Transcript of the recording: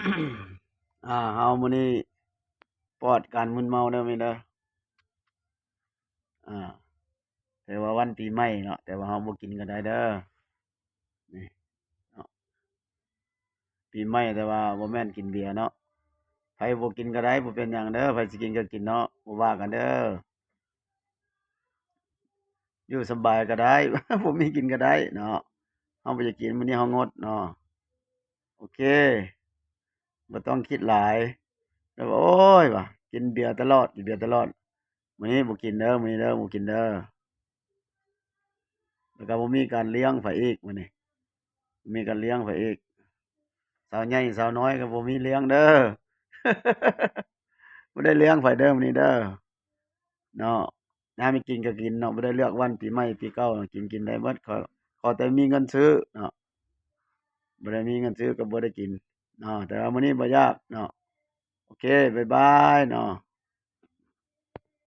เฮามื้อนี้ปลอดการมึนเมาเด้อแม่เด้ออาแต่ว่าวันปีใหม่เนาะแต่ว่าเฮาบ่กินก็ได้เด้อนี่เนาะปีใหม่แต่ว่าบ่แม่นกินเบียร์เนาะไผบ่กินก็ได้บ่เป็นหยังเด้อไผสิกินก็กินเนาะบ่ว่ากันเด้ออยู่สำบายก็ได้บ่มีกินก็ได้เนาะเฮาบ่อยากกินมื้อนี้เฮางดเนาะโอเคบ่ต้องคิดหลายแล้วว่าโอ๊ยว่ากินเบียร์ตลอดกินเบียร์ตลอดมื้อนี้บ่กินเด้อมื้อนี้เด้อบ่กินเด้อแล้วก็บ่มีการเลี้ยงไผอีกมื้อนี้บ่มีการเลี้ยงไผอีก สาวใหญ่สาวน้อยก็บ่มีเลี้ยงเด้อบ่ได้เลี้ยงไผเด้อมื้อนี้เด้อเนาะยามมีกินก็กินเนาะบ่ได้เลือกวันปีใหม่ปีเก่ากินได้เบิดขอแต่มีเงินซื้อเนาะบ่ได้มีเงินซื้อก็บ่ได้กินเนาะแต่ว่ามื้อนี้บ่ยากเนาะโอเคบ๊ายบายเนาะ